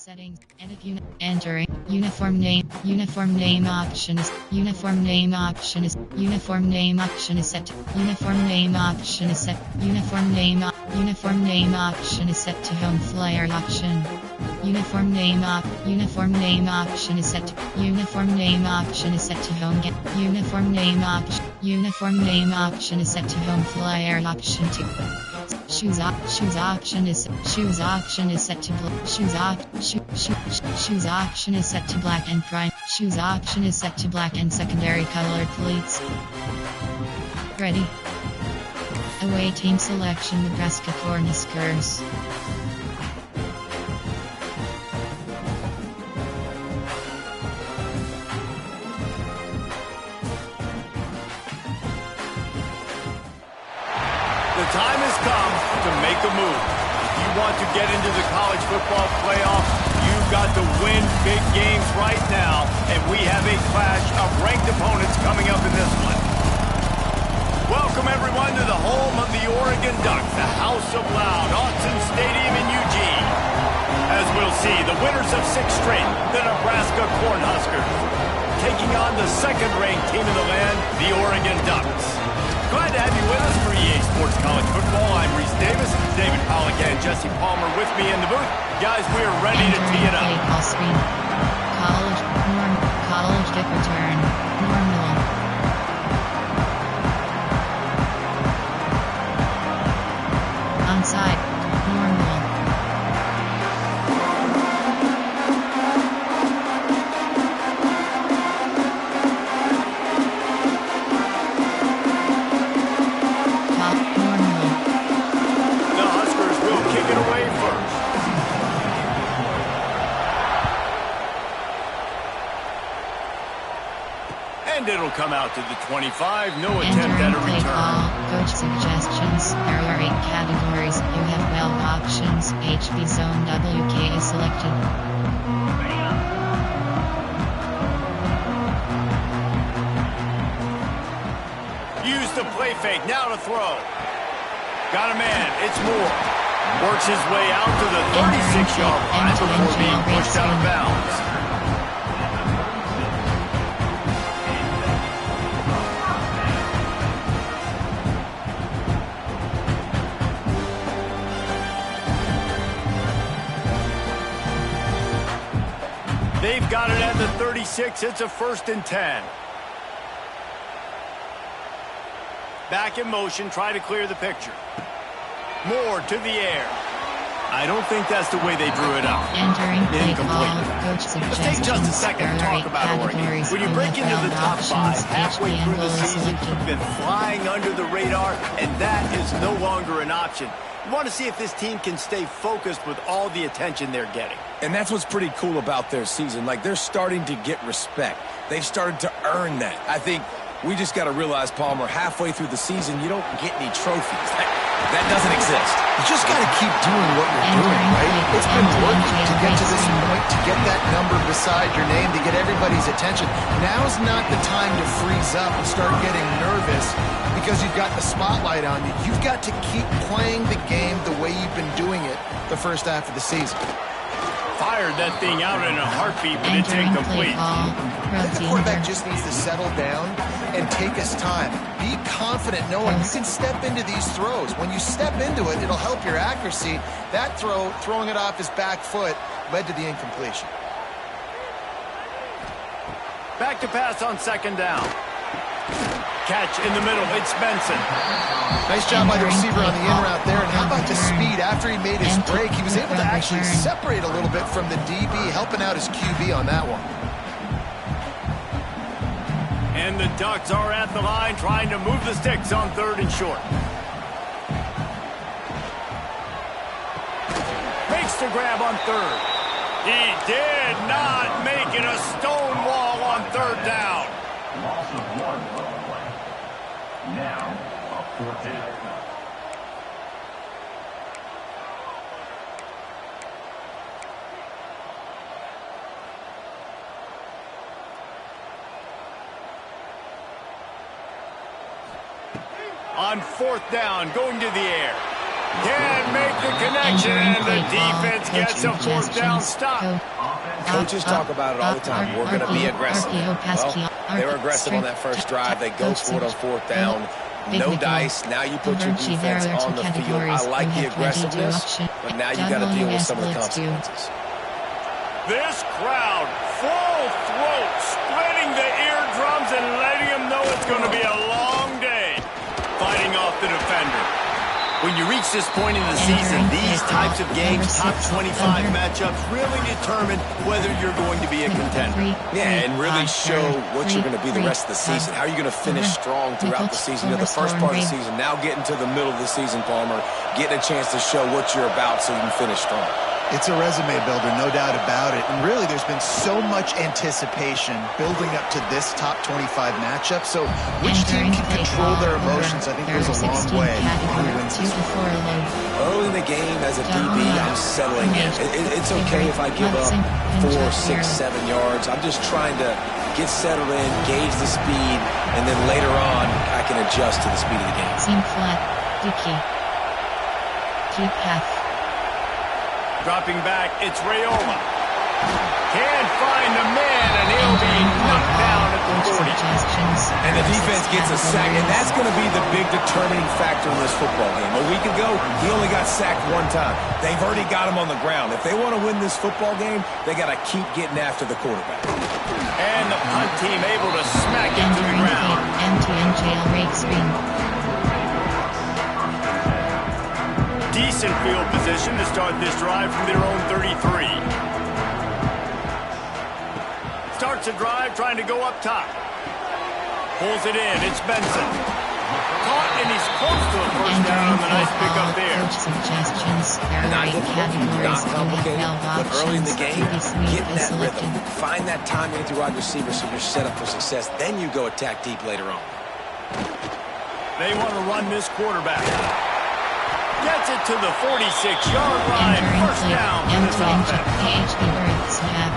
Settings. Edit unit. Entering. Uniform name. Uniform name option is. Uniform name option is. Uniform name option is set. Uniform name option is set. Uniform name option is set to home flyer option. Uniform name option is set. Uniform name option is set to home get. Uniform name option is set to home flyer option 2. Shoes option is set to shoes option is set to black and prime. Shoes option is set to black and secondary colored pleats. Ready. Away team selection Nebraska Cornhuskers. The time has come to make a move. If you want to get into the college football playoff, you've got to win big games right now, and we have a clash of ranked opponents coming up in this one. Welcome, everyone, to the home of the Oregon Ducks, the House of Loud, Autzen Stadium in Eugene. As we'll see, the winners of 6 straight, the Nebraska Cornhuskers, taking on the second-ranked team in the land, the Oregon Ducks. Glad to have you with us for EA Sports College Football. I'm Reese Davis, David Pollock and Jesse Palmer with me in the booth. Guys, we are ready to tee it up. College kick return. Normal. Onside. Normal. And it'll come out to the 25. No attempt at a return. Coach suggestions. There are 8 categories. You have 12 options. HB Zone WK is selected. Use the play fake. Now to throw. Got a man. It's Moore. Works his way out to the 36-yard line before being pushed out of bounds. They've got it at the 36. It's a 1st and 10. Back in motion, try to clear the picture. Moore to the air. I don't think that's the way they drew it up. Entering play call. Incomplete. Coach Let's take just a second to talk about Oregon. When you break into the top 5 halfway through the season, you've been flying under the radar, and that is no longer an option. You want to see if this team can stay focused with all the attention they're getting. And that's what's pretty cool about their season. Like, they're starting to get respect. They've started to earn that. I think we just got to realize, Palmer, halfway through the season, you don't get any trophies. That doesn't exist. You just got to keep doing what you're doing, right? It's been working to get to this point, to get that number beside your name, to get everybody's attention. Now's not the time to freeze up and start getting nervous because you've got the spotlight on you. You've got to keep playing the game the way you've been doing it the first half of the season. Fired that thing out in a heartbeat, but it's incomplete. I think the quarterback just needs to settle down and take his time. Be confident knowing you can step into these throws. When you step into it, it'll help your accuracy. That throw, throwing it off his back foot, led to the incompletion. Back to pass on 2nd down. Catch in the middle. It's Benson. Nice job by the receiver on the in route there. And how about the speed? After he made his break, he was able to actually separate a little bit from the DB, helping out his QB on that one. And the Ducks are at the line trying to move the sticks on 3rd and short. Makes the grab on 3rd. He did not make it a stone wall on 3rd down. Loss of 1 on the play. Now, a 4th down. On 4th down, going to the air. Can't make the connection, and the defense gets a fourth down stop. Coaches talk about it all the time. We're going to be aggressive. Well, they were aggressive on that first drive. They go for it on fourth down. No dice. Now you put your defense on the field. I like the aggressiveness, but now you got to deal with some of the consequences. This crowd, full throat, splitting the eardrums and letting them know it's going to be a long day. Fighting off the defender. When you reach this point in the season, these types of games, top 25 matchups, really determine whether you're going to be a contender. Yeah, and really show what you're going to be the rest of the season. How are you going to finish strong throughout the season? You know, the first part of the season, now getting to the middle of the season, Palmer, getting a chance to show what you're about so you can finish strong. It's a resume builder, no doubt about it. And really, there's been so much anticipation building up to this top 25 matchup. So which team can control their emotions, I think goes a long way. Who wins this one? Early in the game, as a DB, I'm settling in. It's okay if I give up 4, 6, 7 yards. I'm just trying to get settled in, gauge the speed, and then later on, I can adjust to the speed of the game. Seam flat. Dickey. Keep half. Dropping back, it's Rayola. Can't find the man, and he'll be knocked down at the 40. And the defense gets a sack, and that's going to be the big determining factor in this football game. A week ago, he only got sacked 1 time. They've already got him on the ground. If they want to win this football game, they got to keep getting after the quarterback. And the punt team able to smack it to the ground. MTNJL rate screen. Decent field position to start this drive from their own 33. Starts a drive trying to go up top. Pulls it in. It's Benson. Caught, and he's close to a first down on the nice pickup there. Not complicated, but early in the game, getting that rhythm. Find that timing with your wide receiver so you're set up for success. Then you go attack deep later on. They want to run this quarterback. Gets it to the 46-yard line. First down for this offense.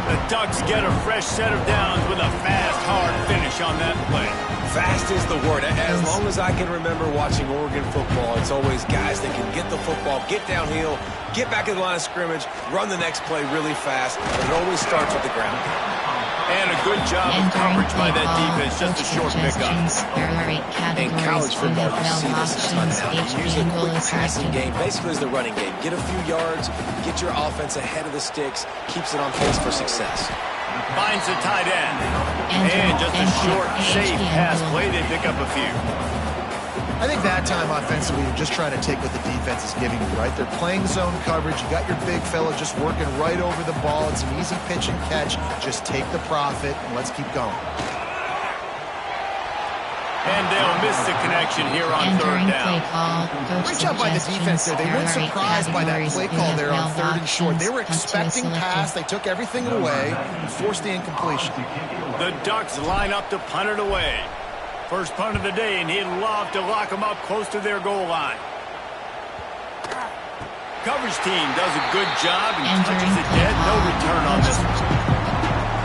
The Ducks get a fresh set of downs with a fast, hard finish on that play. Fast is the word. As long as I can remember watching Oregon football, it's always guys that can get the football, get downhill, get back in the line of scrimmage, run the next play really fast, but it always starts with the ground. And a good job of coverage by that defense, just a short pickup. In college football, you see this a ton now. You use a quick passing game, basically as the running game. Get a few yards, get your offense ahead of the sticks, keeps it on pace for success. Finds the tight end. And just a short, safe pass play. They pick up a few. I think that time offensively, you're just trying to take what the defense is giving you, right? They're playing zone coverage. You got your big fella just working right over the ball. It's an easy pitch and catch. Just take the profit and let's keep going. And they'll miss the connection here on third down. Great job by the defense there. They weren't surprised by that play call there on 3rd and short. They were expecting pass. They took everything away and forced the incompletion. The Ducks line up to punt it away. First punt of the day, and he'd love to lock them up close to their goal line. Coverage team does a good job and touches it dead. No return on this one.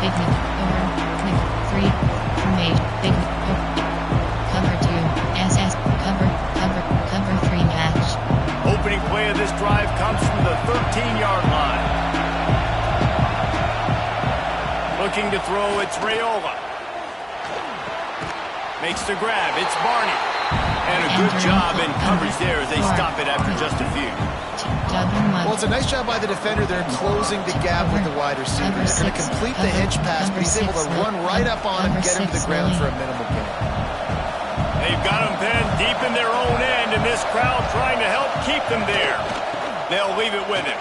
Big over 3 made big cover 2 SS cover 3 match. Opening play of this drive comes from the 13-yard line. Looking to throw, it's Rayola. Makes the grab. It's Barney. And a good job in coverage there as they stop it after just a few. Well, it's a nice job by the defender there closing the gap with the wide receiver. They're going to complete the hitch pass, but he's able to run right up on him and get him to the ground for a minimal gain. They've got him pinned deep in their own end, and this crowd trying to help keep them there. They'll leave it with him.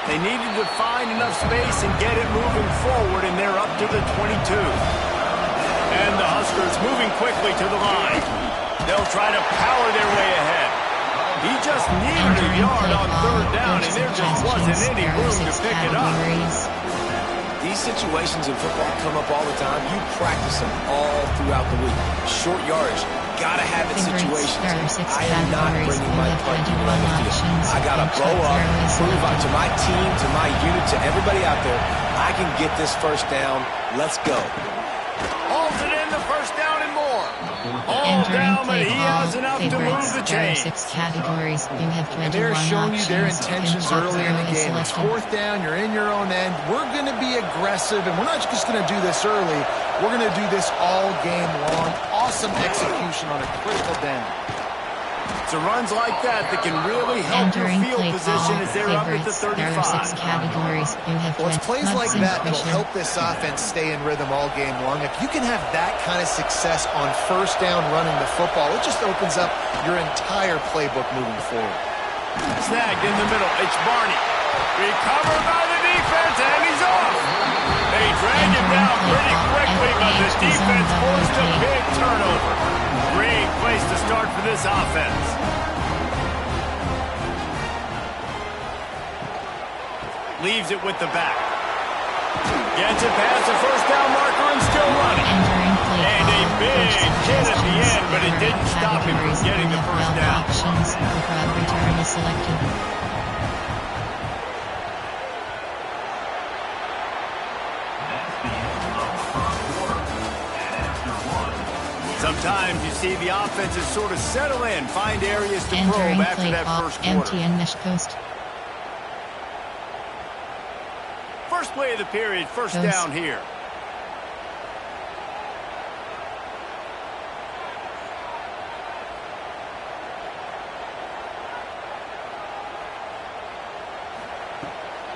They needed to find enough space and get it moving forward, and they're up to the 22. And the Huskers moving quickly to the line. They'll try to power their way ahead. He just needed a yard on third down, and there just wasn't any room to pick it up. These situations in football come up all the time. You practice them all throughout the week. Short yardage, gotta have it situations. I am not bringing my punt team on the field. I gotta blow up, prove out to my team, to my unit, to everybody out there, I can get this first down. Let's go. Holds it in, the first down and more. All down, but play he call. has enough to move the There are chains. 6 categories. You have 21 And they're showing you their options. intentions Pinch up early in the 0 is game. It's selected. 4th down. You're in your own end. We're going to be aggressive, and we're not just going to do this early. We're going to do this all game long. Awesome execution on a critical down. It's runs like that that can really help your Entering field play position call. as they're up at the Favorites. There are 6 35. categories. You have Well, it's plays like Hudson that that'll Fisher. help this offense stay in rhythm all game long. If you can have that kind of success on 1st down running the football, it just opens up your entire playbook moving forward. Snagged in the middle. It's Barney. Recovered by the defense, and he's off. They drag him down pretty quickly, but the defense forced a big turnover. Great place to start for this offense. Leaves it with the back. Gets it past the 1st down marker and still running. Entering play And a call. big Coach hit at the suggestions. end, but it There are didn't stop him from categories. getting You the have 1st 12 down. options. The crowd return is selected. Sometimes you see the offenses sort of settle in, find areas to Entering probe after play that call. first quarter. Empty and mesh post. First play of the period, 1st Goes. down here.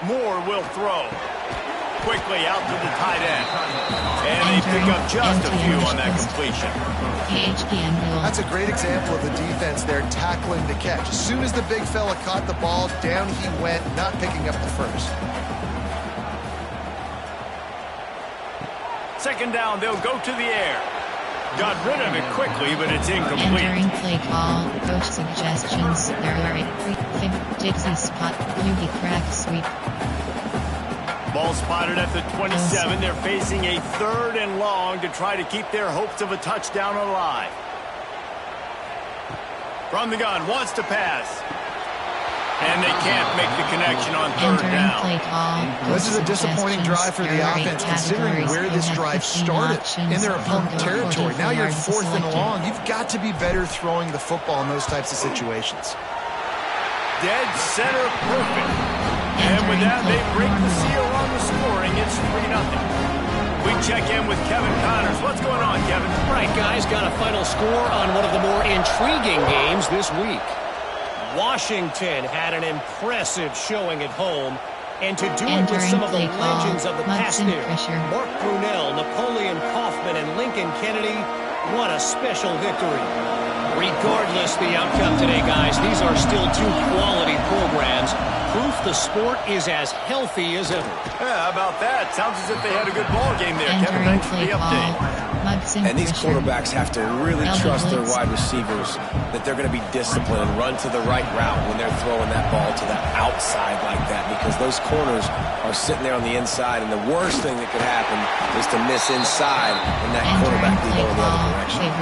Moore will throw. Quickly out to the tight end. And they pick up just a few on that completion. AHPN rule. That's a great example of the defense there tackling the catch. As soon as the big fella caught the ball, down he went, not picking up the first. 2nd down, they'll go to the air. Got rid of it quickly, but it's incomplete. Entering play call. Coach suggestions. There are 8 Dixie spot. Yugi crack sweep. Ball spotted at the 27. They're facing a 3rd and long to try to keep their hopes of a touchdown alive. From the gun, wants to pass. And they can't make the connection on 3rd Entering down. play call. This is a disappointing drive for the offense, considering where this drive started, in their opponent territory. Now you're 4th and long. You've got to be better throwing the football in those types of situations. Dead center perfect. And with that, they break the seal on the scoring. It's 3-0. We check in with Kevin Connors. What's going on, Kevin? Right, guys, got a final score on one of the more intriguing games this week. Washington had an impressive showing at home, and to do it with some of the legends of the past there. Mark Brunell, Napoleon Kaufman, and Lincoln Kennedy, what a special victory. Regardless the outcome today, guys, these are still 2 quality programs. Proof the sport is as healthy as ever. Yeah, how about that? Sounds as if they had a good ball game there. Kevin, thanks for the update. And these quarterbacks have to really trust their wide receivers that they're going to be disciplined and run to the right route when they're throwing that ball to the outside like that, because those corners are sitting there on the inside, and the worst thing that could happen is to miss inside and that quarterback be going the other direction.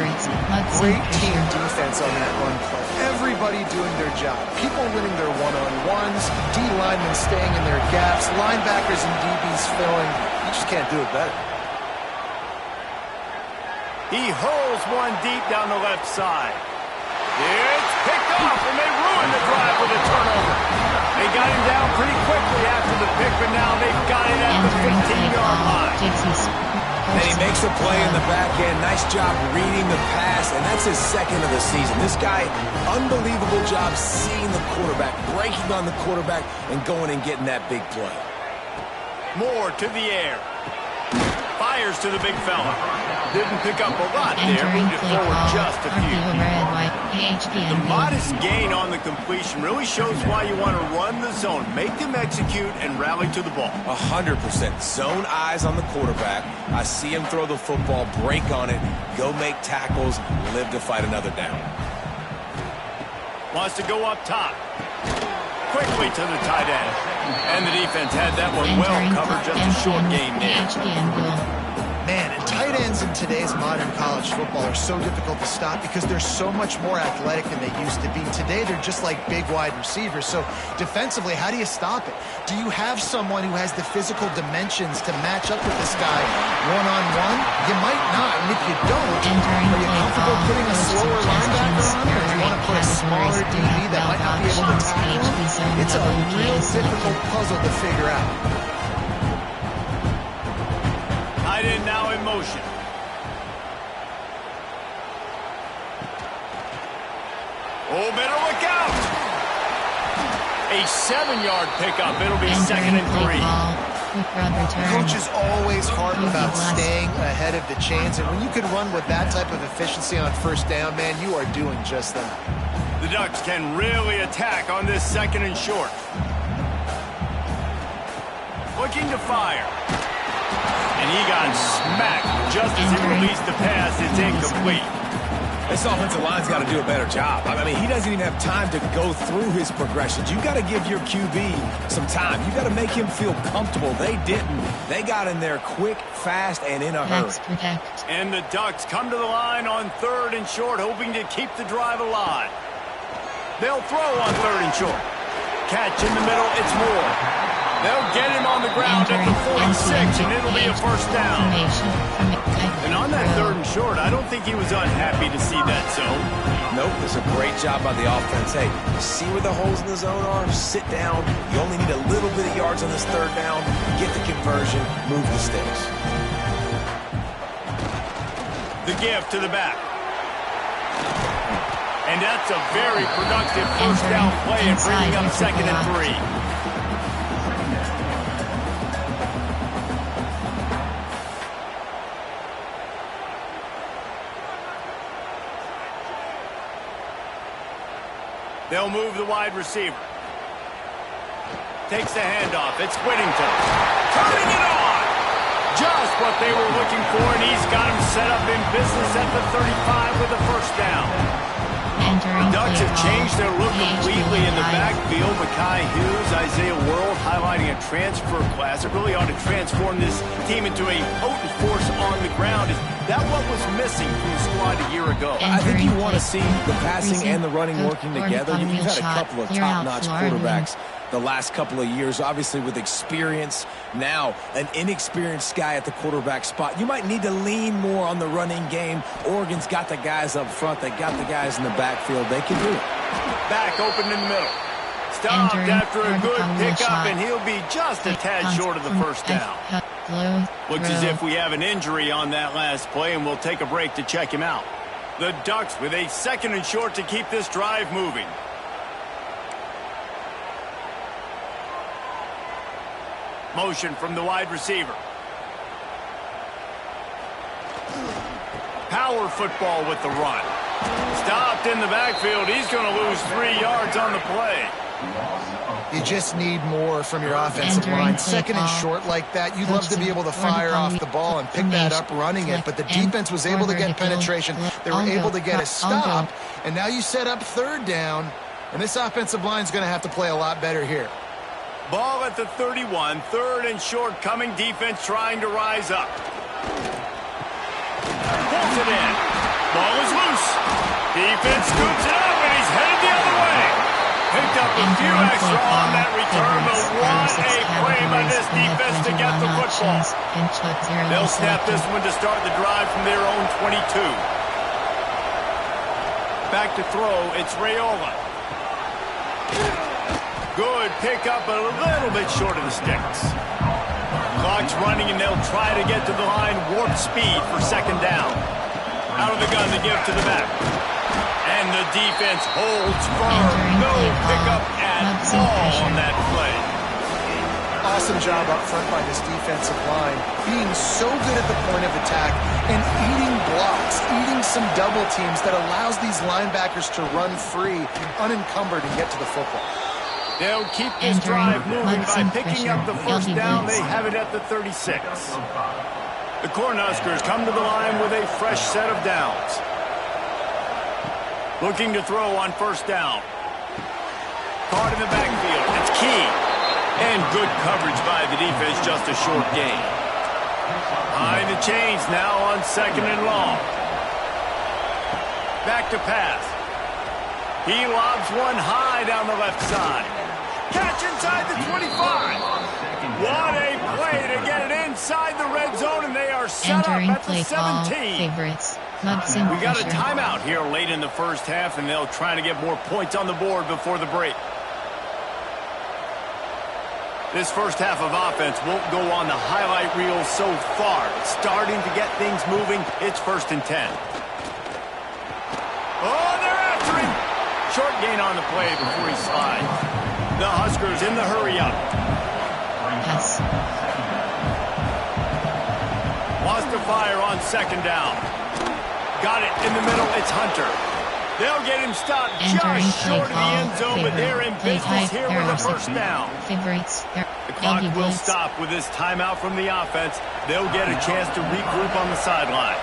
Great team defense on that run play. Everybody doing their job. People winning their one-on-ones, D linemen staying in their gaps, linebackers and DBs filling. You just can't do it better. He hurls one deep down the left side. It's picked off, and they ruined the drive with a turnover. They got him down pretty quickly after the pick, but now they've got it at the 15-yard line. And he makes a play in the back end. Nice job reading the pass, and that's his 2nd of the season. This guy, unbelievable job seeing the quarterback, breaking on the quarterback, and going and getting that big play. Moore to the air. Fires to the big fella. Didn't pick up a lot there. Moved it forward just a few. The modest gain on the completion really shows why you want to run the zone. Make them execute and rally to the ball. 100%. Zone eyes on the quarterback. I see him throw the football, break on it, go make tackles, live to fight another down. Wants to go up top. Quickly to the tight end. And the defense had that one well covered. Just a short gain there. Man, and tight ends in today's modern college football are so difficult to stop because they're so much more athletic than they used to be. Today, they're just like big wide receivers. So defensively, how do you stop it? Do you have someone who has the physical dimensions to match up with this guy one-on-one? You might not, and if you don't, are you comfortable putting a slower linebacker on him, or do you want to put a smaller DB that might not be able to tackle him? It's a real difficult puzzle to figure out. Tight end now in motion. Oh, better look out. A 7-yard pickup. It'll be second and 3. Coach is always hard about staying ahead of the chains, and when you can run with that type of efficiency on first down, man, you are doing just that. The Ducks can really attack on this second and short. Looking to fire. And he got smacked just as he released the pass. It's incomplete. This offensive line's got to do a better job. I mean, he doesn't even have time to go through his progressions. You've got to give your QB some time. You've got to make him feel comfortable. They didn't. They got in there quick, fast, and in a hurry. And the Ducks come to the line on third and short, hoping to keep the drive alive. They'll throw on third and short. Catch in the middle. It's Moore. They'll get him on the ground at the 46, and it'll be a first down. And on that third and short, I don't think he was unhappy to see that zone. Nope, it's a great job by the offense. Hey, see where the holes in the zone are? Sit down. You only need a little bit of yards on this third down. Get the conversion. Move the sticks. The give to the back. And that's a very productive first down play and bringing up second and 3. They'll move the wide receiver. Takes the handoff. It's Whittington. Turning it on! Just what they were looking for, and he's got him set up in business at the 35 with a first down. The Ducks have changed their look completely in the backfield. Mekhi Hughes, Isaiah World highlighting a transfer class. It really ought to transform this team into a potent force on the ground. Is that what was missing from the squad a year ago? I think you want to see the passing and the running working together. You've had a couple of top-notch quarterbacks the last couple of years, obviously with experience. Now, an inexperienced guy at the quarterback spot. You might need to lean more on the running game. Oregon's got the guys up front. They got the guys in the backfield. They can do it. Back open in the middle. Stopped after a good pickup, and he'll be just a tad short of the first down. Looks as if we have an injury on that last play, and we'll take a break to check him out. The Ducks with a second and short to keep this drive moving. Motion from the wide receiver. Power football with the run. Stopped in the backfield. He's going to lose 3 yards on the play. You just need more from your offensive line. Second and short like that, you'd love to be able to fire off the ball and pick that up running it, but the defense was able to get penetration. They were able to get a stop, and now you set up third down, and this offensive line is going to have to play a lot better here. Ball at the 31, third and short coming, defense trying to rise up. Pulls it in. Ball is loose. Defense scoops it up, and he's headed the other way. Picked up a few extra on that return, but what a play by this defense to get the football. They'll snap this one to start the drive from their own 22. Back to throw, it's Raiola. Good pickup, but a little bit short of the sticks. Clock's running, and they'll try to get to the line. Warp speed for second down. Out of the gun, the give to the back. And the defense holds firm. No pickup at all on that play. Awesome job up front by this defensive line. Being so good at the point of attack and eating blocks, eating some double teams that allows these linebackers to run free, unencumbered, and get to the football. They'll keep this drive moving by picking up the first down. They have it at the 36. The Cornhuskers come to the line with a fresh set of downs. Looking to throw on first down. Caught in the backfield. It's key. And good coverage by the defense, just a short gain. Behind the chains now on 2nd and long. Back to pass. He lobs one high down the left side. Catch inside the 25. What a play to get it inside the red zone, and they are set Entering up at play the call, 17. favorites. Mugson We got a pressure. timeout here late in the first half, and they'll try to get more points on the board before the break. This first half of offense won't go on the highlight reel so far. It's starting to get things moving. It's 1st and 10. Oh, they're after him. Short gain on the play before he slides. The Huskers in the hurry up. Yes. Wants to fire on 2nd down. Got it in the middle. It's Hunter. They'll get him stopped Entering just play short of the call, end zone, but they're in play business type, here with a first interception. down. Favorites. The clock Aggie will blitz. stop with this timeout from the offense. They'll get a chance to regroup on the sideline.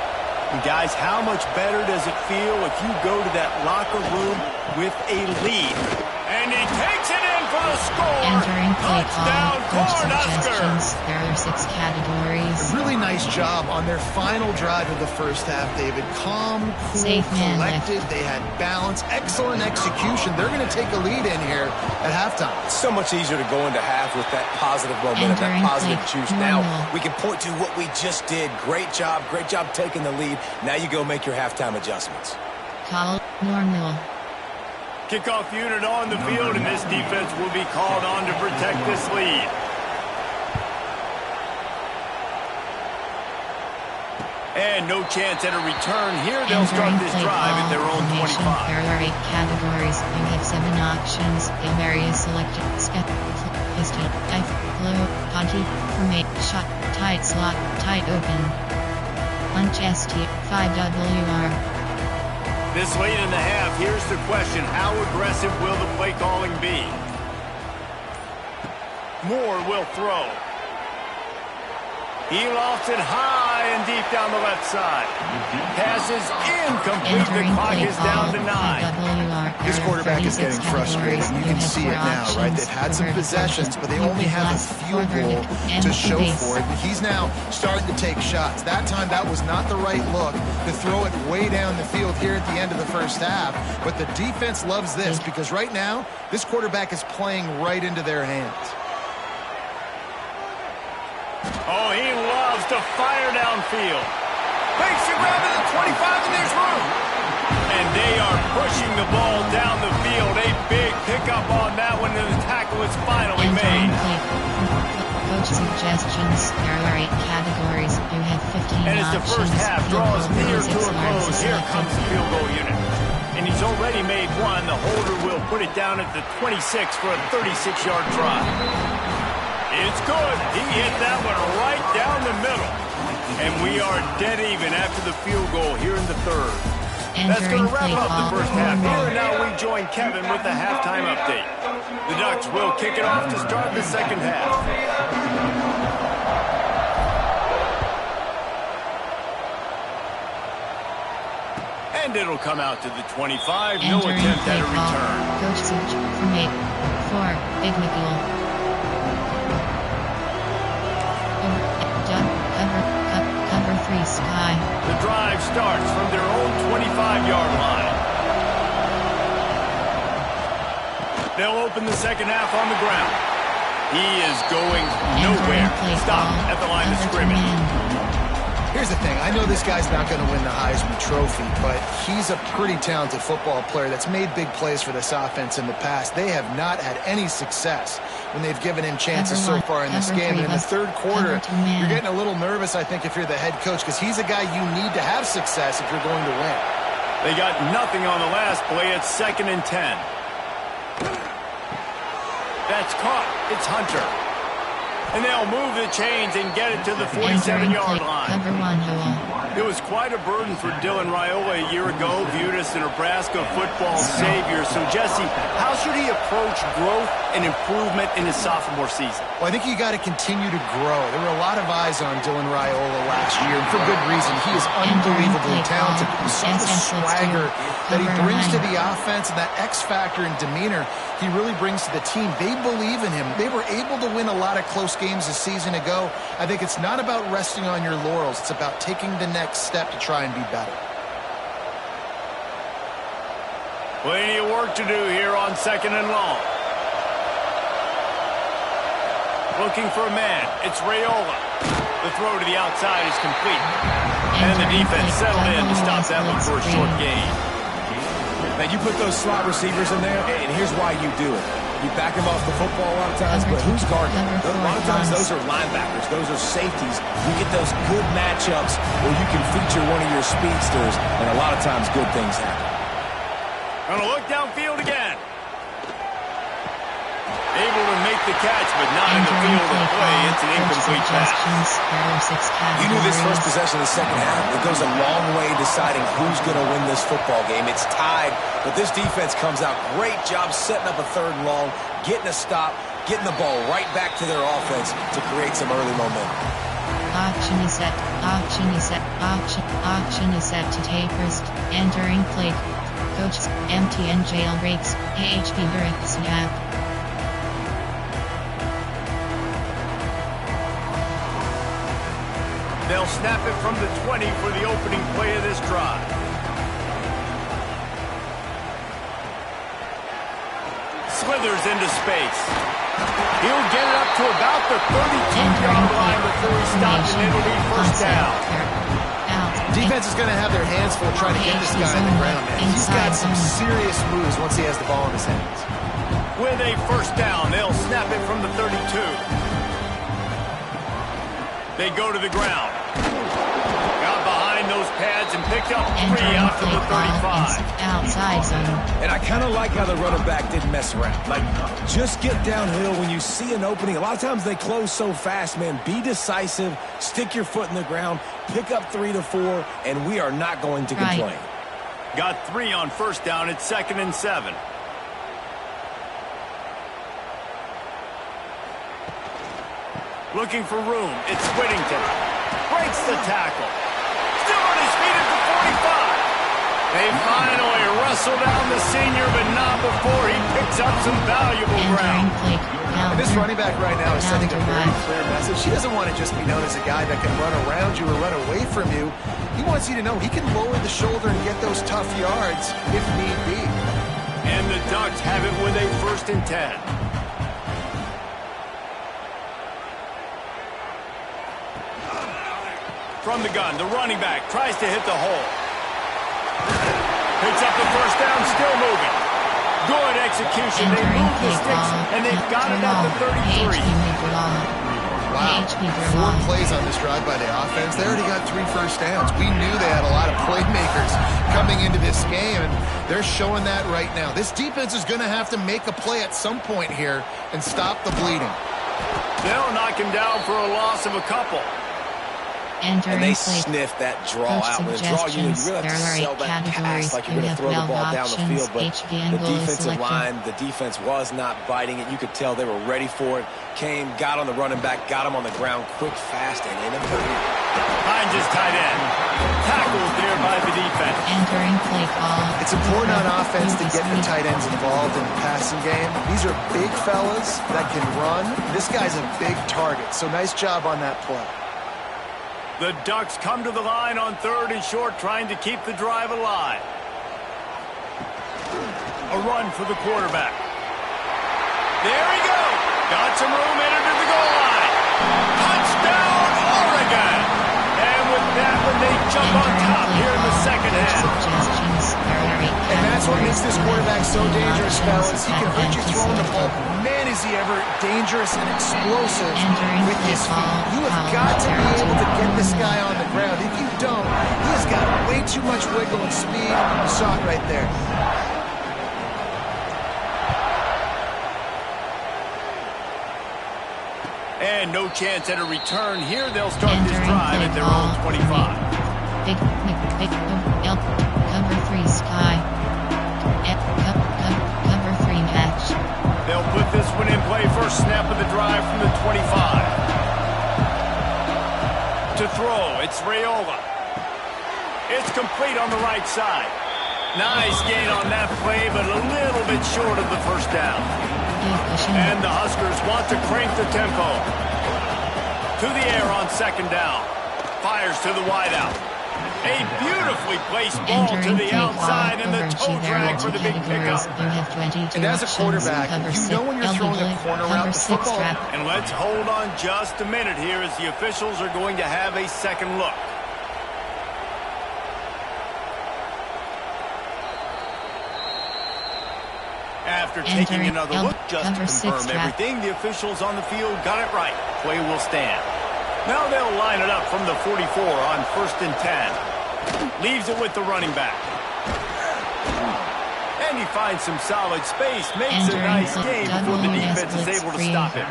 And guys, how much better does it feel if you go to that locker room with a lead? And he takes it in for the score. Entering play Touchdown, call, coach Cornhusker. suggestions. There are 6 categories. A really nice job on their final drive of the first half, David. Calm, cool, Safe man collected. They had balance, excellent execution. They're going to take a lead in here at halftime. It's so much easier to go into half with that positive momentum, Entering that positive play juice. normal. Now we can point to what we just did. Great job taking the lead. Now you go make your halftime adjustments. Call normal. Kickoff unit on the field, and this defense will be called on to protect this lead. And no chance at a return here. They'll start this drive at their own 25. There are 8 categories. You have 7 options. The various selected skip, pistol, knife, blow, ponty, formate, shot, tight slot, tight open. Punch ST, 5WR. This late in the half, here's the question. How aggressive will the play calling be? Moore will throw. He lofts it high and deep down the left side. Passes incomplete. The Entering clock play is down to call, 9. 5WR. This There are quarterback is 36 getting frustrated. categories. You can have see 4 it now, right? options. They've had some Vertical possessions, but they you only have a less, field goal and to show base. for it. But he's now starting to take shots. That time, that was not the right look to throw it way down the field here at the end of the first half. But the defense loves this because right now, this quarterback is playing right into their hands. Oh, he loves to fire downfield. Fakes the grab at the 25, and there's room. And they are pushing the ball down the field. A big pickup on that one, and the tackle is finally Entering made. play. Coach suggestions. There are 8 categories. You have 15 And as the options. first half Field draws goal near is to a yards close, here selected. comes the field goal unit. And he's already made one. The holder will put it down at the 26 for a 36-yard try. It's good. He hit that one right down the middle. And we are dead even after the field goal here in the third. That's going to wrap Entering up the play first call. half. Here and now we join Kevin with the halftime update. The Ducks will kick it off to start the second half. And it'll come out to the 25. No Entering attempt play at a call. return. Coach suggestions from 8. 4. Big McGill. Cover 3 Sky. The drive starts from their own 25-yard line. They'll open the second half on the ground. He is going nowhere. Stop at the line of scrimmage. Here's the thing. I know this guy's not going to win the Heisman Trophy, but he's a pretty talented football player that's made big plays for this offense in the past. They have not had any success when they've given him chances so far in this game. And in the third quarter, you're getting a little nervous, I think, if you're the head coach, because he's a guy you need to have success if you're going to win. They got nothing on the last play. It's 2nd and 10. That's caught. It's Hunter. And they'll move the chains and get it to the 47-yard line. Cover 1 hole. It was quite a burden for Dylan Raiola a year ago, viewed as the Nebraska football savior. So, Jesse, how should he approach growth and improvement in his sophomore season? Well, I think you got to continue to grow. There were a lot of eyes on Dylan Raiola last year, and for good reason. He is unbelievably talented. You saw the swagger that he brings to the offense and that X factor and demeanor he really brings to the team. They believe in him. They were able to win a lot of close games a season ago. I think it's not about resting on your laurels. It's about taking the next step to try and be better. Plenty of work to do here on 2nd and long. Looking for a man. It's Raiola. The throw to the outside is complete. And the defense settled in to stop that one for a short gain. Now, you put those slot receivers in there, and here's why you do it. You back them off the football a lot of times, but who's guarding them? A lot of times those are linebackers. Those are safeties. You get those good matchups where you can feature one of your speedsters, and a lot of times good things happen. Gonna look downfield again. Able to make the catch, but not in the field of play. It's an incomplete pass. You knew this first possession of the second half. It goes a long way deciding who's going to win this football game. It's tied, but this defense comes out. Great job setting up a 3rd and long, getting a stop, getting the ball right back to their offense to create some early momentum. Auction is set. Auction is set. Auction is set to take first. Entering play. Coaches, MTN jailbreaks, AHP direct snap. They'll snap it from the 20 for the opening play of this drive. Slithers into space. He'll get it up to about the 32-yard line before he stops, and it'll be first down. Defense is going to have their hands full trying to get this guy on the ground, man. He's got some serious moves once he has the ball in his hands. With a first down, they'll snap it from the 32. They go to the ground. Got behind those pads and picked up 3 out to the 35. Outside zone. And I kind of like how the running back didn't mess around. Like, just get downhill when you see an opening. A lot of times they close so fast, man. Be decisive. Stick your foot in the ground. Pick up 3 to 4, and we are not going to complain. Got 3 on first down. It's 2nd and 7. Looking for room. It's Whittington. Breaks the tackle. Still on his feet at the 45. They finally wrestle down the senior, but not before he picks up some valuable ground. And this running back right now is sending a very clear message. He doesn't want to just be known as a guy that can run around you or run away from you. He wants you to know he can lower the shoulder and get those tough yards if need be. And the Ducks have it with a 1st and 10. From the gun, the running back tries to hit the hole. Picks up the first down, still moving. Good execution. They move the sticks, and they've got it at the 33. Wow, 4 plays on this drive by the offense. They already got 3 first downs. We knew they had a lot of playmakers coming into this game, and they're showing that right now. This defense is going to have to make a play at some point here and stop the bleeding. They'll knock him down for a loss of a couple. And they sniff that draw out. With the draw unit, you really have to sell that pass like you're going to throw the ball down the field. But the defensive line, the defense was not biting it. You could tell they were ready for it. Came, got on the running back, got him on the ground quick, fast, and in a hurry. Hines is tight end. Tackled there by the defense. Entering play call. It's important on offense to get the tight ends involved in the passing game. These are big fellas that can run. This guy's a big target, so nice job on that play. The Ducks come to the line on 3rd and short, trying to keep the drive alive. A run for the quarterback. There he goes. Got some room into the goal line. Touchdown, Oregon. And with that one, they jump on top here in the second half. And that's what makes this quarterback so dangerous, fellas. He can hurt you throwing the ball. Man, is he ever dangerous and explosive with his feet. You have got to be able to get this guy on the ground. If you don't, he has got way too much wiggle and speed. You saw it right there. And no chance at a return here. They'll start this drive at their own 25. Cover 3 Sky. Cover 3 match. They'll put this one in play. First snap of the drive from the 25. To throw, it's Raiola. It's complete on the right side. Nice gain on that play, but a little bit short of the first down. And the Huskers want to crank the tempo. To the air on second down. Fires to the wideout. A beautifully placed ball to the outside and the toe drag for the big pickup. And as a quarterback, you know when you're throwing a corner route, the football. And let's hold on just a minute here as the officials are going to have a second look. After taking another look just to confirm everything, the officials on the field got it right. Play will stand. Now they'll line it up from the 44 on 1st and 10. Leaves it with the running back. And he finds some solid space. Makes a nice game before the defense is able to stop him.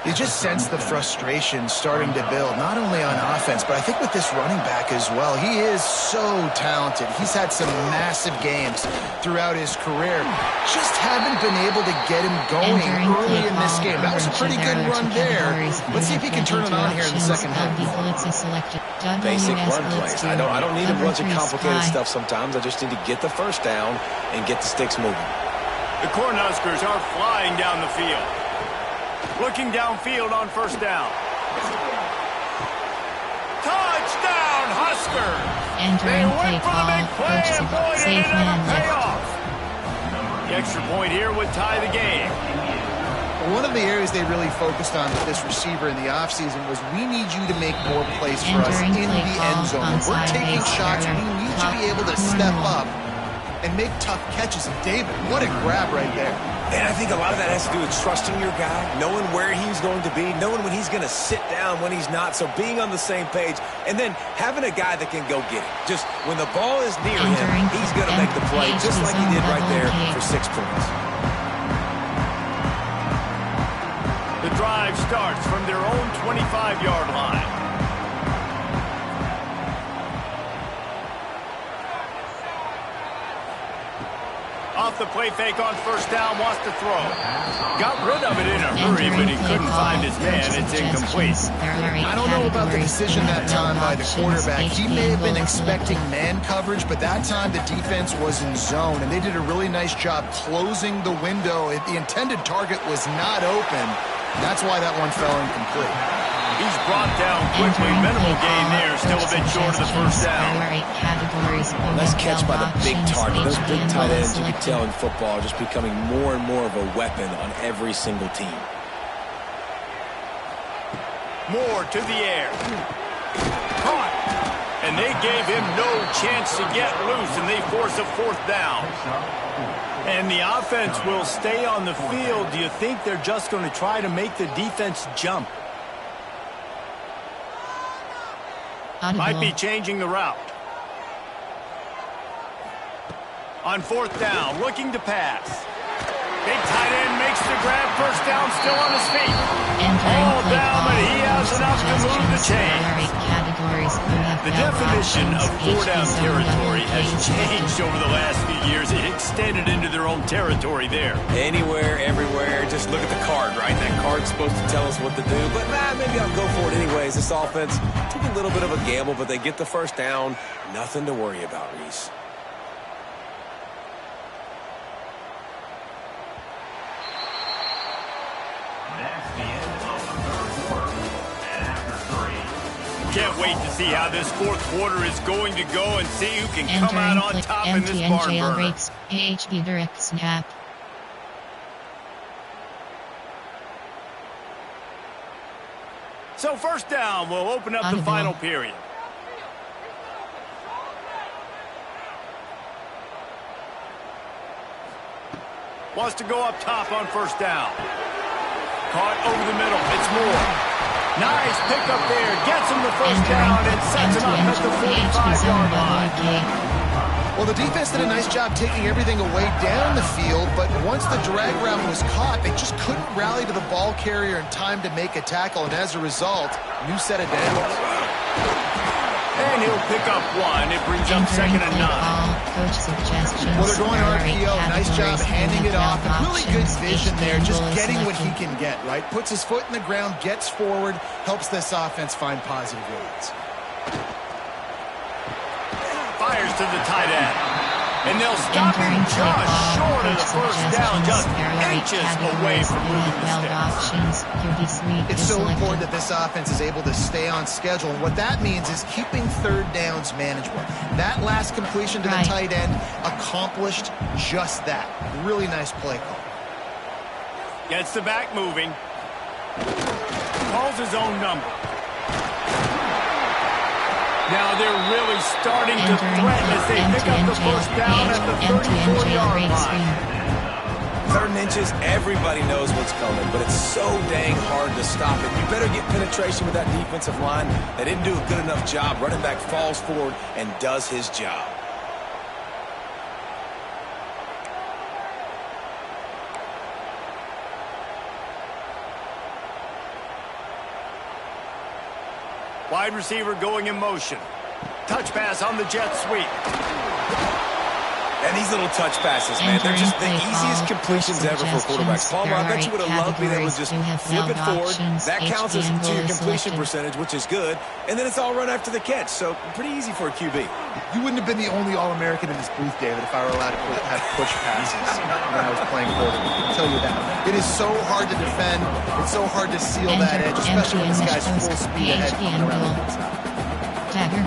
You just sense the frustration starting to build, not only on offense, but I think with this running back as well. He is so talented. He's had some massive games throughout his career. Just haven't been able to get him going early in this game. That was a pretty good run there. Let's see if he can turn it on here in the second half. Basic run plays. I don't need a bunch of complicated stuff sometimes. I just need to get the first down and get the sticks moving. The Cornhuskers are flying down the field. Looking downfield on 1st down. Touchdown, Huskers! They went for the big play, and boy, did it ever pay off. The extra point here would tie the game. One of the areas they really focused on with this receiver in the offseason was we need you to make more plays for us in the end zone. We're taking shots. We need you to be able to step up and make tough catches. And David, what a grab right there. And I think a lot of that has to do with trusting your guy, knowing where he's going to be, knowing when he's going to sit down, when he's not, so being on the same page, and then having a guy that can go get it. Just when the ball is near him, he's going to make the play, just like he did right there for 6 points. The drive starts from their own 25-yard line. Off the play fake on 1st down, wants to throw. Got rid of it in a hurry, but he couldn't find his man. It's incomplete. I don't know about the decision that time by the quarterback. He may have been expecting man coverage, but that time the defense was in zone, and they did a really nice job closing the window. The intended target was not open. That's why that one fell incomplete. He's brought down quickly. Minimal gain there. Still a bit short of the 1st down. Nice catch by the big target. Those big tight ends, you can tell in football, are just becoming more and more of a weapon on every single team. More to the air. Caught. And they gave him no chance to get loose, and they force a 4th down. And the offense will stay on the field. Do you think they're just going to try to make the defense jump? Might be changing the route. On 4th down, looking to pass. Big tight end makes the grab. 1st down, still on his feet. All down, but he has enough to move the chains. The definition of 4-down territory has changed over the last few years. It extended into their own territory there. Anywhere, everywhere, just look at the card, right? That card's supposed to tell us what to do, but maybe I'll go for it anyways. This offense took a little bit of a gamble, but they get the 1st down. Nothing to worry about, Reese. Can't wait to see how this 4th quarter is going to go and see who can come out on top in this barn burner. AHP direct snap. So 1st down will open up the final period. Wants to go up top on 1st down. Caught over the middle. It's Moore. Nice pickup there. Gets him the 1st down and sets him up at the 45-yard line. Well, the defense did a nice job taking everything away down the field, but once the drag route was caught, they just couldn't rally to the ball carrier in time to make a tackle, and as a result, new set of downs. And he'll pick up 1. It brings up 2nd and 9. Well, they're going RPO. Nice job handing it off. And really good vision there, just getting what he can get, right? Puts his foot in the ground, gets forward, helps this offense find positive yards. Fires to the tight end. And they'll stop him just short of the first down, just inches away from moving the sticks. It's so important that this offense is able to stay on schedule, and what that means is keeping third downs manageable. That last completion to the tight end accomplished just that. Really nice play call. Gets the back moving. Calls his own number. Now they're really starting to threaten as they pick up the first down at the 34-yard line. 3rd and inches, everybody knows what's coming, but it's so dang hard to stop it. You better get penetration with that defensive line. They didn't do a good enough job. Running back falls forward and does his job. Wide receiver going in motion. Touch pass on the jet sweep. And these little touch passes, man, they're just the easiest completions ever for quarterbacks. Palmer, I bet you would have loved being able to just flip it forward. That counts as to your completion percentage, which is good. And then it's all run after the catch, so pretty easy for a QB. You wouldn't have been the only All-American in this booth, David, if I were allowed to have push passes when I was playing quarterback. I'll tell you that. It is so hard to defend. It's so hard to seal that edge, especially when this guy's full speed ahead coming around the inside. Dagger.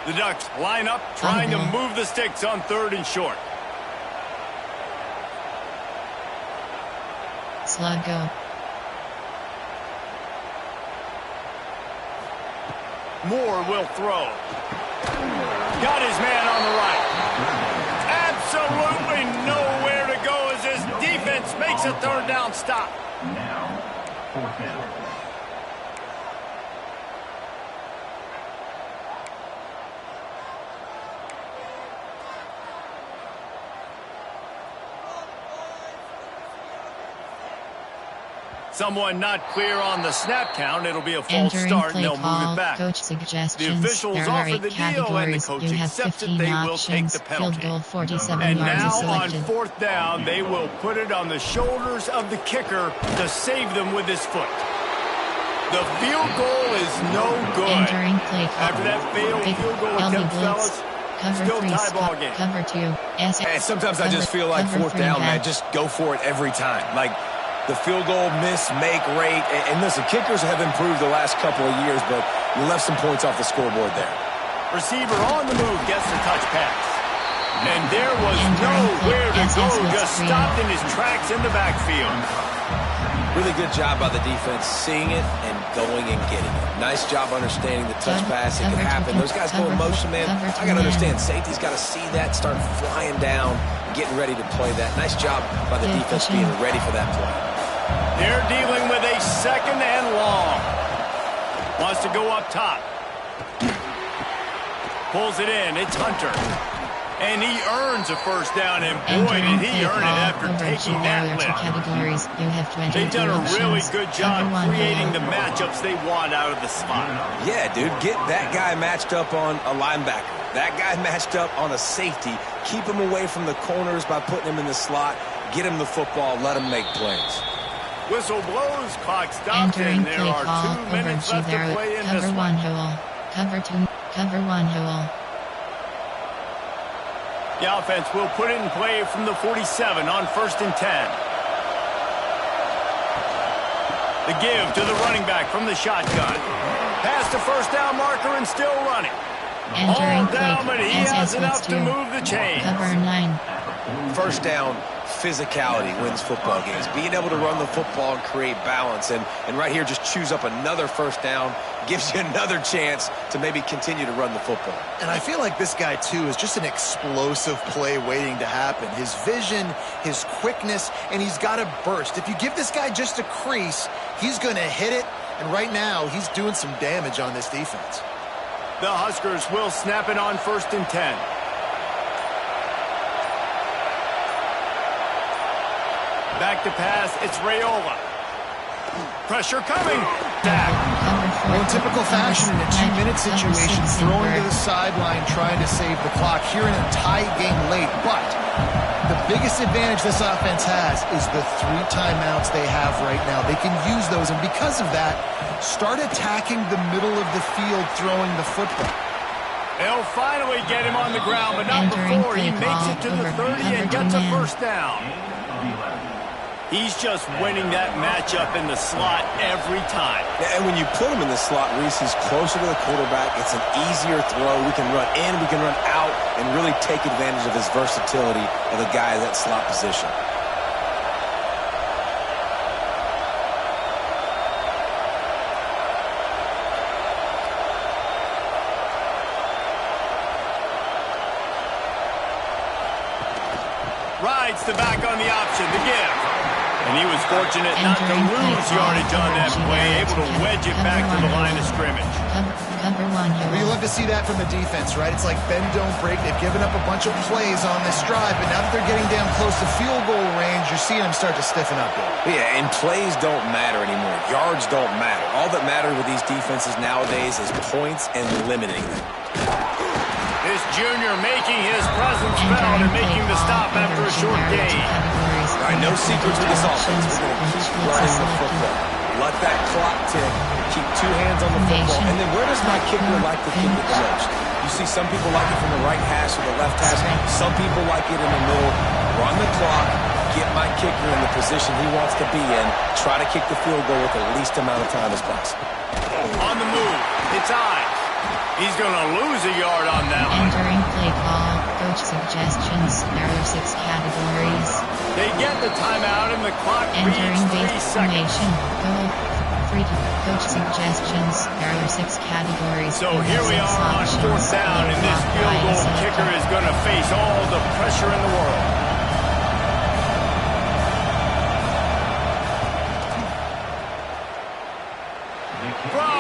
The Ducks line up, trying to move the sticks on 3rd and short. Slug go. Moore will throw. Got his man on the right. Absolutely nowhere to go as his defense makes a 3rd down stop. Now, 4th down. Someone not clear on the snap count. It'll be a false start, and they'll move it back. Coach suggestions. The officials offer the deal, and the coach accepts it. They will take the penalty. Field goal 47 and yards now selected. on 4th down, they will put it on the shoulders of the kicker to save them with his foot. The field goal is no good. Entering play call. After that failed field goal attempt, fellas, Cover still 3 tie ball spot. game. Cover 2. And sometimes I just feel like 4th down, man, just go for it every time. Like, the field goal miss-make rate. And listen, kickers have improved the last couple of years, but you left some points off the scoreboard there. Receiver on the move gets the touch pass. And there was nowhere to go, just stopped in his tracks in the backfield. Really good job by the defense seeing it and going and getting it. Nice job understanding the touch pass. It can happen. Those guys go in motion, man. I got to understand. Safety's got to see that, start flying down, getting ready to play that. Nice job by the defense being ready for that play. They're dealing with a 2nd and long. Wants to go up top. Pulls it in. It's Hunter. And he earns a 1st down, and boy, did he earn it after taking that lift. They've done a really good job creating the matchups they want out of the spot. Yeah, dude, get that guy matched up on a linebacker. That guy matched up on a safety. Keep him away from the corners by putting him in the slot. Get him the football. Let him make plays. Whistle blows, clock stops, and there are 2 minutes left to play in this one. Cover 2, cover 1 hole. The offense will put it in play from the 47 on 1st and 10. The give to the running back from the shotgun. Past the 1st down marker and still running. All down, but he has enough to move the chains. Cover 9. 1st down, physicality wins football games. Being able to run the football and create balance. And right here, just choose up another 1st down. Gives you another chance to maybe continue to run the football. And I feel like this guy, too, is just an explosive play waiting to happen. His vision, his quickness, and he's got a burst. If you give this guy just a crease, he's going to hit it. And right now, he's doing some damage on this defense. The Huskers will snap it on 1st and 10. Back to pass, it's Raiola. Pressure coming. Well, in typical fashion, in a 2-minute situation, throwing to the sideline, trying to save the clock here in a tie game late. But The biggest advantage this offense has is the 3 timeouts they have right now. They can use those, and because of that, start attacking the middle of the field throwing the football. They'll finally get him on the ground, but not before he makes it to the 30 and gets a first down. He's just winning that matchup in the slot every time. Yeah, and when you put him in the slot, Reese, he's closer to the quarterback. It's an easier throw. We can run in, we can run out, and really take advantage of his versatility of the guy in that slot position. Rides the back on the option, the give. And he was fortunate not to lose yardage on that play, able to wedge it back to the line of scrimmage. Well, you love to see that from the defense, right? It's like bend, don't break. They've given up a bunch of plays on this drive, but now that they're getting down close to field goal range, you're seeing them start to stiffen up there. Yeah, and plays don't matter anymore. Yards don't matter. All that matters with these defenses nowadays is points and limiting them. This junior making his presence felt and making the stop after a short gain. All right, no secrets with this offense. We're going to keep running the football. Let that clock tick. Keep 2 hands on the football. And then where does my kicker like to kick it the most? You see some people like it from the right hash or the left hash. Some people like it in the middle. Run the clock. Get my kicker in the position he wants to be in. Try to kick the field goal with the least amount of time as possible. On the move. It's eyes. He's going to lose a yard on that one. Entering play call, coach suggestions, there are 6 categories. They get the timeout and the clock Entering reads 3 base seconds. formation, goal, 3 coach suggestions, there are 6 categories. So here we are on 4th down, and this field goal kicker is going to face all the pressure in the world. From